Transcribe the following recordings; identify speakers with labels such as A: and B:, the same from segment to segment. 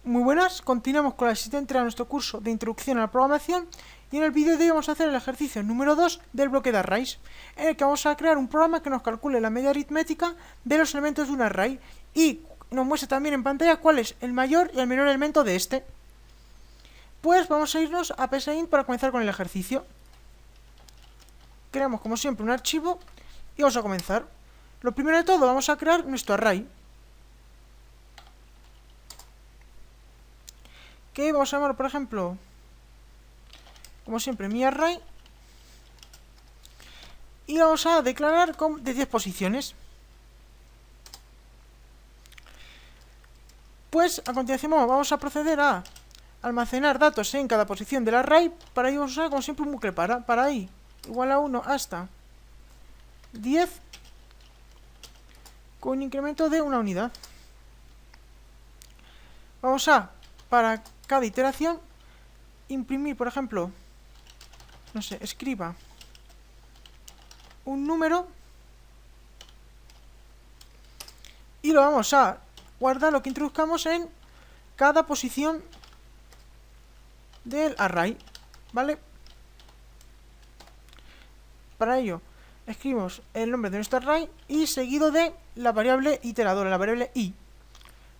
A: Muy buenas, continuamos con la siguiente entrega de nuestro curso de Introducción a la Programación y en el vídeo de hoy vamos a hacer el ejercicio número 2 del bloque de arrays, en el que vamos a crear un programa que nos calcule la media aritmética de los elementos de un array y nos muestre también en pantalla cuál es el mayor y el menor elemento de este. Pues vamos a irnos a PSInt para comenzar con el ejercicio. Creamos como siempre un archivo y vamos a comenzar. Lo primero de todo vamos a crear nuestro array, que vamos a llamar, por ejemplo, como siempre, mi array, y vamos a declarar de 10 posiciones. Pues a continuación vamos a proceder a almacenar datos en cada posición del array. Para ello vamos a usar como siempre un bucle para i igual a 1 hasta 10 con un incremento de una unidad. Vamos a, para cada iteración, imprimir, por ejemplo, no sé, escriba un número y lo vamos a guardar lo que introduzcamos en cada posición del array, ¿vale? Para ello escribimos el nombre de nuestro array y seguido de la variable iteradora, la variable i,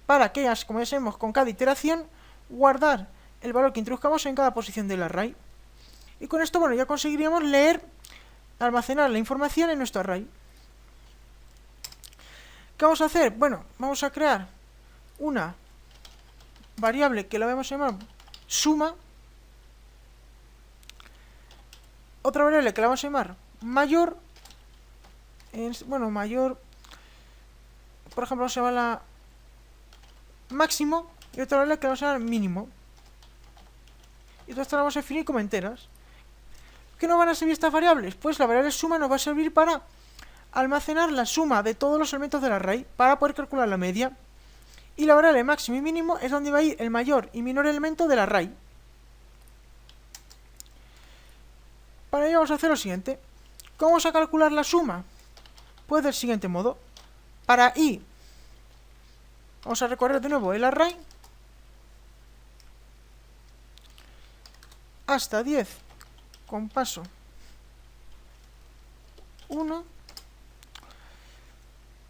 A: para que, como ya sabemos, con cada iteración guardar el valor que introduzcamos en cada posición del array. Y con esto, bueno, ya conseguiríamos leer, almacenar la información en nuestro array. ¿Qué vamos a hacer? Bueno, vamos a crear una variable que la vamos a llamar suma, otra variable que la vamos a llamar mayor, mayor, por ejemplo, vamos a llamarla máximo, y otra variable que la vamos a llamar mínimo. Y todo esto lo vamos a definir como enteras. ¿Qué nos van a servir estas variables? Pues la variable suma nos va a servir para almacenar la suma de todos los elementos del array para poder calcular la media. Y la variable máximo y mínimo es donde va a ir el mayor y menor elemento del array. Para ello vamos a hacer lo siguiente. ¿Cómo vamos a calcular la suma? Pues del siguiente modo. Para i vamos a recorrer de nuevo el array hasta 10 con paso 1.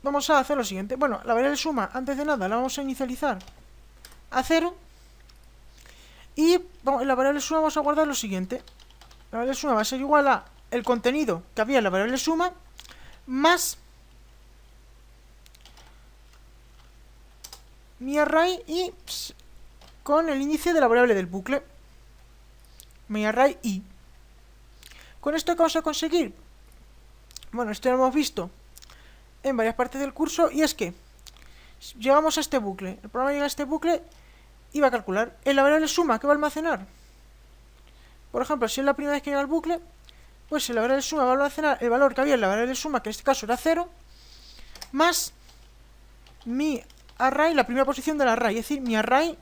A: Vamos a hacer lo siguiente. Bueno, la variable suma, antes de nada, la vamos a inicializar a 0. Y en la variable suma vamos a guardar lo siguiente. La variable suma va a ser igual a el contenido que había en la variable suma más mi array y con el índice de la variable del bucle, mi array i. Con esto, ¿qué vamos a conseguir? Bueno, esto ya lo hemos visto en varias partes del curso, y es que llegamos a este bucle, el programa llega a este bucle y va a calcular en la variable suma que va a almacenar. Por ejemplo, si es la primera vez que llega al bucle, pues en la variable suma va a almacenar el valor que había en la variable suma, que en este caso era 0, más mi array, la primera posición del array, es decir, mi array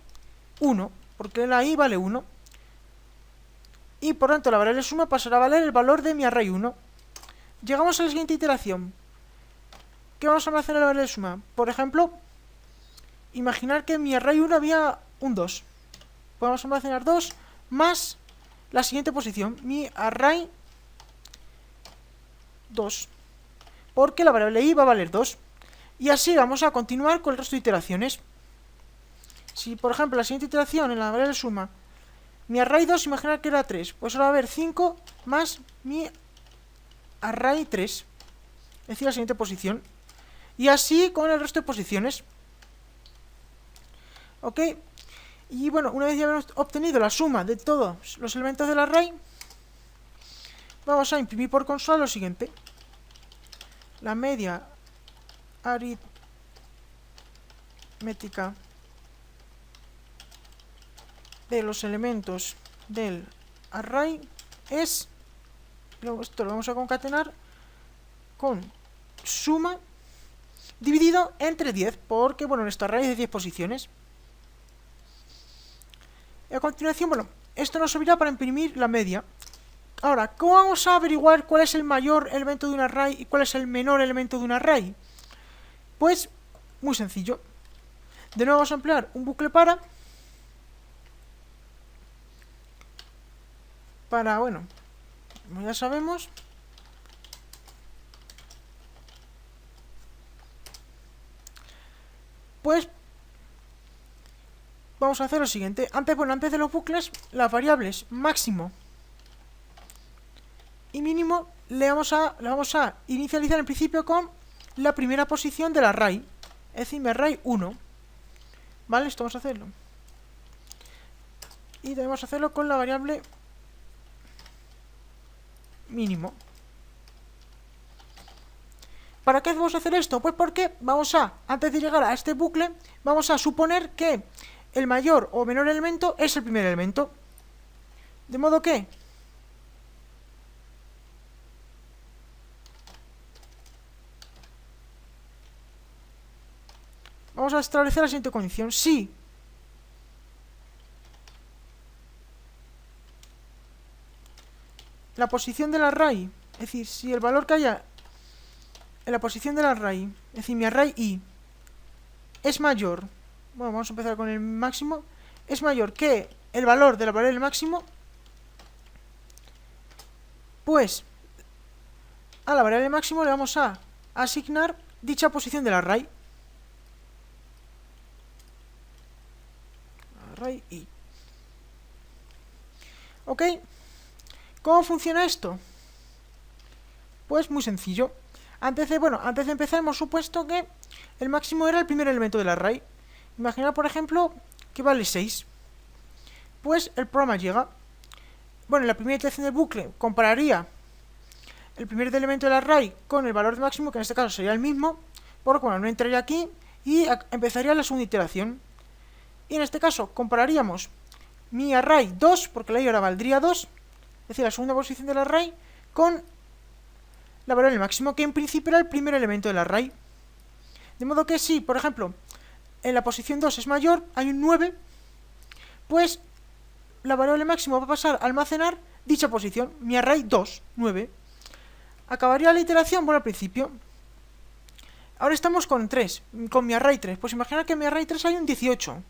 A: 1, porque la i vale 1. Y por tanto la variable suma pasará a valer el valor de mi array 1. Llegamos a la siguiente iteración. ¿Qué vamos a almacenar en la variable suma? Por ejemplo, imaginar que en mi array 1 había un 2. Podemos almacenar 2 más la siguiente posición, mi array 2, porque la variable i va a valer 2. Y así vamos a continuar con el resto de iteraciones. Si, por ejemplo, la siguiente iteración en la variable suma, mi array 2, imaginar que era 3, pues ahora va a haber 5 más mi array 3, es decir, la siguiente posición. Y así con el resto de posiciones. ¿Ok? Y bueno, una vez ya hemos obtenido la suma de todos los elementos del array, vamos a imprimir por consola lo siguiente. La media aritmética de los elementos del array es, esto lo vamos a concatenar con suma dividido entre 10, porque bueno, nuestro array es de 10 posiciones. Y a continuación, bueno, esto nos servirá para imprimir la media. Ahora, ¿cómo vamos a averiguar cuál es el mayor elemento de un array y cuál es el menor elemento de un array? Pues, muy sencillo. De nuevo vamos a emplear un bucle para, para, bueno, como ya sabemos, pues vamos a hacer lo siguiente. Antes de los bucles, las variables máximo y mínimo le vamos a inicializar en principio con la primera posición del array, es decir, mi array 1. ¿Vale? Esto vamos a hacerlo. Y debemos hacerlo con la variable mínimo. ¿Para qué vamos a hacer esto? Pues porque vamos a, antes de llegar a este bucle, vamos a suponer que el mayor o menor elemento es el primer elemento. De modo que vamos a establecer la siguiente condición. Si la posición del array, es decir, si el valor que haya en la posición del array, es decir, mi array i, es mayor, bueno, vamos a empezar con el máximo, es mayor que el valor de la variable máximo, pues a la variable máximo le vamos a asignar dicha posición del array. Array i. ¿Ok? ¿Cómo funciona esto? Pues muy sencillo. Antes de empezar hemos supuesto que el máximo era el primer elemento del array. Imaginad, por ejemplo, que vale 6. Pues el programa llega. Bueno, en la primera iteración del bucle compararía el primer elemento del array con el valor de máximo, que en este caso sería el mismo, por lo cual no entraría aquí y empezaría la segunda iteración. Y en este caso compararíamos mi array 2, porque la i ahora valdría 2, es decir, la segunda posición del array, con la variable máximo, que en principio era el primer elemento del array. De modo que si, por ejemplo, en la posición 2 es mayor, hay un 9, pues la variable máximo va a pasar a almacenar dicha posición, mi array 2, 9. Acabaría la iteración, bueno, al principio. Ahora estamos con 3, con mi array 3. Pues imaginad que en mi array 3 hay un 18.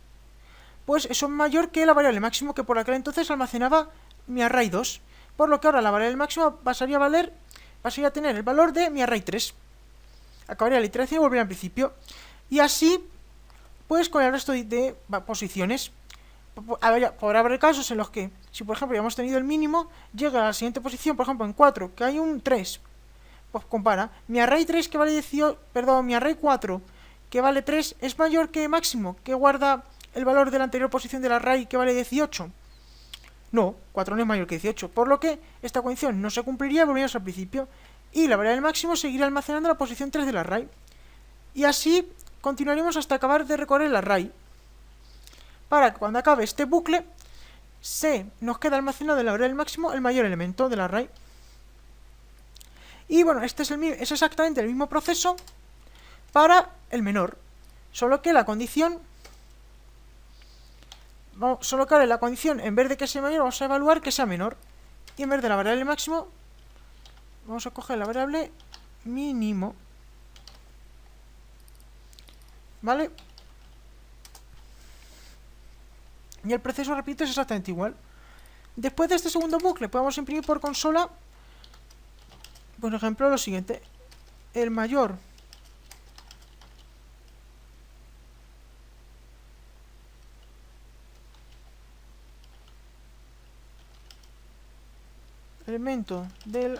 A: Pues eso es mayor que la variable máximo, que por aquel entonces almacenaba mi array 2. Por lo que ahora la variable máxima pasaría a tener el valor de mi array 3. Acabaría la iteración y volvería al principio. Y así, pues con el resto de posiciones. Podrá haber casos en los que, si por ejemplo ya hemos tenido el mínimo, llega a la siguiente posición, por ejemplo en 4, que hay un 3. Pues compara, mi array 3 que vale 18, mi array 4 que vale 3 es mayor que máximo, que guarda el valor de la anterior posición del array que vale 18. No, 4 no es mayor que 18, por lo que esta condición no se cumpliría y volveríamos al principio. Y la variable máximo seguirá almacenando la posición 3 del array. Y así continuaremos hasta acabar de recorrer el array. Para que cuando acabe este bucle, nos queda almacenado en la variable máximo el mayor elemento del array. Y bueno, es exactamente el mismo proceso para el menor. Solo que la condición, en vez de que sea mayor, vamos a evaluar que sea menor. Y en vez de la variable máximo, vamos a coger la variable mínimo. ¿Vale? Y el proceso, repito, es exactamente igual. Después de este segundo bucle, podemos imprimir por consola, por ejemplo, lo siguiente. El mayor elemento del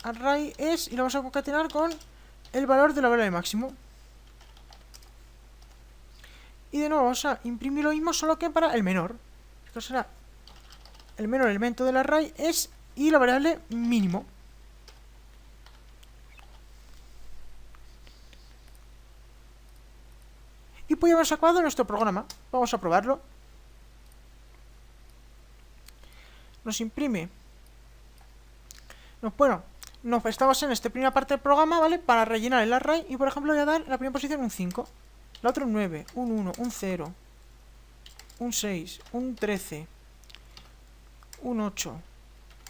A: array es, y lo vamos a concatenar con el valor de la variable máximo. Y de nuevo vamos a imprimir lo mismo, solo que para el menor. Esto será el menor elemento del array es y la variable mínimo. Y pues ya hemos acabado nuestro programa. Vamos a probarlo. Nos imprime. Estamos en esta primera parte del programa, ¿vale? Para rellenar el array. Y por ejemplo voy a dar en la primera posición un 5. La otra un 9, un 1, un 0, un 6, un 13, un 8,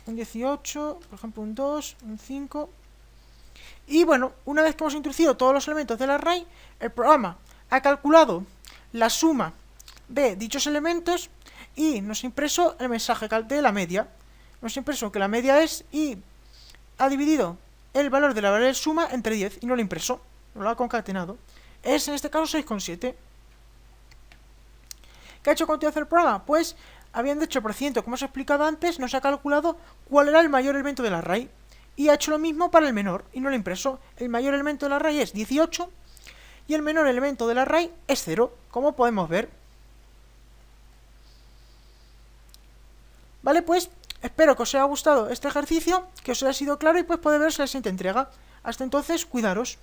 A: un 18, por ejemplo un 2, un 5. Y bueno, una vez que hemos introducido todos los elementos del array, el programa ha calculado la suma de dichos elementos y nos ha impreso el mensaje de la media. Nos ha impreso que la media es y ha dividido el valor de la variable suma entre 10 y no lo ha impreso, no lo ha concatenado. Es en este caso 6,7. ¿Qué ha hecho a continuación el programa? Pues, habiendo hecho el procedimiento como os he explicado antes, nos ha calculado cuál era el mayor elemento del array. Y ha hecho lo mismo para el menor, y no lo ha impreso. El mayor elemento del array es 18, y el menor elemento del array es 0, como podemos ver. Vale, pues, espero que os haya gustado este ejercicio, que os haya sido claro y pues poder veros en la siguiente entrega. Hasta entonces, cuidaros.